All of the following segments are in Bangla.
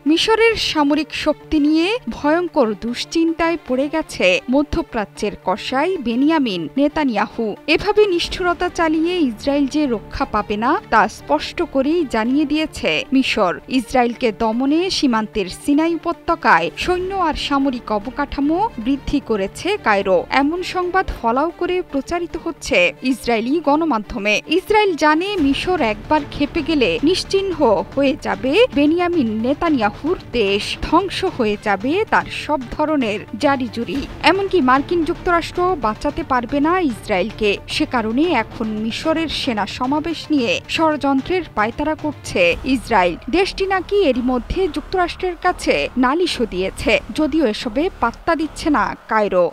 মিশরের সামরিক শক্তি নিয়ে ভয়ঙ্কর দুশ্চিন্তায় পড়ে গেছে মধ্যপ্রাচ্যের কসাই বেনিয়ামিন নেতানিয়াহু। এভাবে নিষ্ঠুরতা চালিয়ে ইসরায়েল যে রক্ষা পাবে না তা স্পষ্ট করেই জানিয়ে দিয়েছে মিশর। ইসরায়েলকে দমনে সীমান্তের সিনাই উপত্যকায় সৈন্য আর সামরিক অবকাঠামো বৃদ্ধি করেছে কায়রো, এমন সংবাদ ফলাও করে প্রচারিত হচ্ছে ইসরায়েলি গণমাধ্যমে। ইসরায়েল জানে মিশর একবার খেপে গেলে নিশ্চিহ্ন হয়ে যাবে বেনিয়ামিন নেতানিয়াহুর দেশ, ধ্বংস হয়ে যাবে তার সব ধরনের জারিজুরি। এমনকি মার্কিন যুক্তরাষ্ট্র বাঁচাতে পারবে না ইসরায়েলকে। সে কারণে এখন মিশরের সেনা সমাবেশ নিয়ে ষড়যন্ত্রের পায়তারা করছে ইসরায়েল। দেশটি নাকি এরই মধ্যে যুক্তরাষ্ট্রের কাছে নালিশও দিয়েছে, যদিও এসবে পাত্তা দিচ্ছে না কায়রো।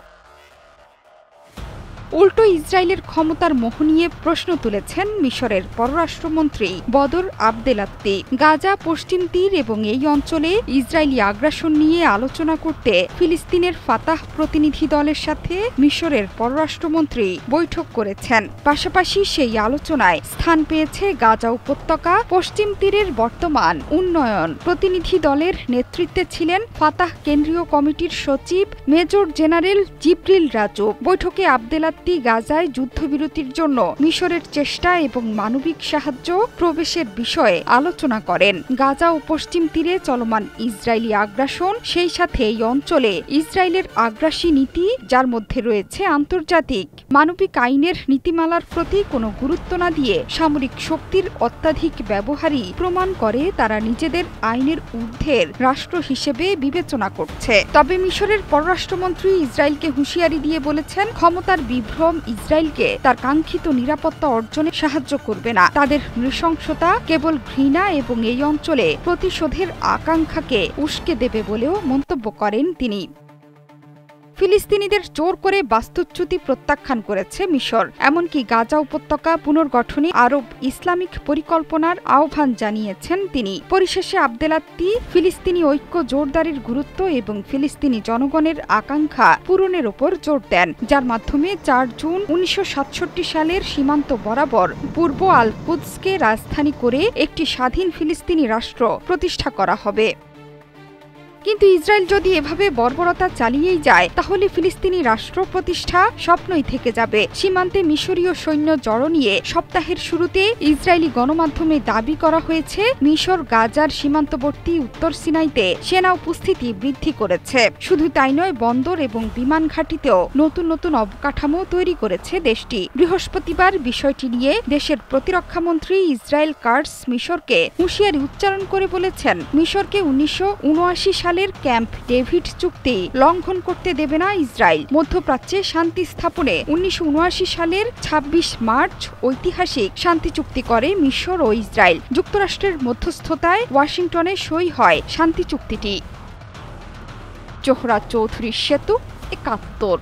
উল্টো ইসরায়েলের ক্ষমতার মোহ নিয়ে প্রশ্ন তুলেছেন মিশরের পররাষ্ট্রমন্ত্রী বদর আবদেলাত্তি। গাজা, পশ্চিম তীর এবং এই অঞ্চলে ইসরায়েলি আগ্রাসন নিয়ে আলোচনা করতে ফিলিস্তিনের ফাতাহ প্রতিনিধি দলের সাথে মিশরের পররাষ্ট্রমন্ত্রী বৈঠক করেছেন। পাশাপাশি সেই আলোচনায় স্থান পেয়েছে গাজা উপত্যকা, পশ্চিম তীরের বর্তমান উন্নয়ন। প্রতিনিধি দলের নেতৃত্বে ছিলেন ফাতাহ কেন্দ্রীয় কমিটির সচিব মেজর জেনারেল জিব্রিল রাজু। বৈঠকে আবদেলাত্তি গাজায় যুদ্ধবিরতির জন্য মিশরের চেষ্টা এবং মানবিক সাহায্য প্রবেশের বিষয়ে আলোচনা করেন। গাজা ও পশ্চিম তীরে চলমান ইসরায়েলি আগ্রাসন, সেই সাথে এই অঞ্চলে ইসরায়েলের আগ্রাসী নীতি, যার মধ্যে রয়েছে আন্তর্জাতিক মানবিক আইনের নীতিমালার প্রতি কোনো গুরুত্ব না দিয়ে সামরিক শক্তির অত্যাধিক ব্যবহারই প্রমাণ করে তারা নিজেদের আইনের ঊর্ধ্বের রাষ্ট্র হিসেবে বিবেচনা করছে। তবে মিশরের পররাষ্ট্রমন্ত্রী ইসরায়েলকে হুঁশিয়ারি দিয়ে বলেছেন, ক্ষমতার বিভ্রম ইসরায়েলকে তার কাঙ্ক্ষিত নিরাপত্তা অর্জনে সাহায্য করবে না। তাদের নৃশংসতা কেবল ঘৃণা এবং এই অঞ্চলে প্রতিশোধের আকাঙ্ক্ষাকে উস্কে দেবে বলেও মন্তব্য করেন তিনি। ফিলিস্তিনিদের জোর করে বাস্তুচ্যুতি প্রত্যাখ্যান করেছে মিশর। এমনকি গাজা উপত্যকা পুনর্গঠনে আরব ইসলামিক পরিকল্পনার আহ্বান জানিয়েছেন তিনি। পরিশেষে আবদেলাত্তি ফিলিস্তিনি ঐক্য জোরদারের গুরুত্ব এবং ফিলিস্তিনি জনগণের আকাঙ্ক্ষা পূরণের ওপর জোর দেন, যার মাধ্যমে ৪ জুন ১৯৬৭ সালের সীমান্ত বরাবর পূর্ব আল কুদসকে রাজধানী করে একটি স্বাধীন ফিলিস্তিনি রাষ্ট্র প্রতিষ্ঠা করা হবে। কিন্তু ইসরায়েল যদি এভাবে বর্বরতা চালিয়েই যায়, তাহলে ফিলিস্তিনি রাষ্ট্র প্রতিষ্ঠা স্বপ্নই থেকে যাবে। সীমান্তে মিশরীয় সৈন্য জড়ো নিয়ে সপ্তাহের শুরুতে ইসরায়েলি গণমাধ্যমে দাবি করা হয়েছে, মিশর গাজার সীমান্তবর্তী উত্তর সিনাইতে সেনা উপস্থিতি বৃদ্ধি করেছে। শুধু তাই নয়, বন্দর এবং বিমান ঘাঁটিতেও নতুন নতুন অবকাঠামো তৈরি করেছে দেশটি। বৃহস্পতিবার বিষয়টি নিয়ে দেশের প্রতিরক্ষামন্ত্রী ইসরায়েল কাটজ মিশরকে হুঁশিয়ারি উচ্চারণ করে বলেছেন, মিশরকে ১৯৭৯ সালে ক্যাম্প ডেভিড চুক্তি লঙ্ঘন করতে দেবে না ইসরায়েল। মধ্যপ্রাচ্যে শান্তি স্থাপনে ১৯৭৯ সালের ২৬ মার্চ ঐতিহাসিক শান্তি চুক্তি করে মিশর ও ইসরায়েল। যুক্তরাষ্ট্রের মধ্যস্থতায় ওয়াশিংটনে সই হয় শান্তি চুক্তিটি। জোহরা চৌধুরী সেতু, ৭১।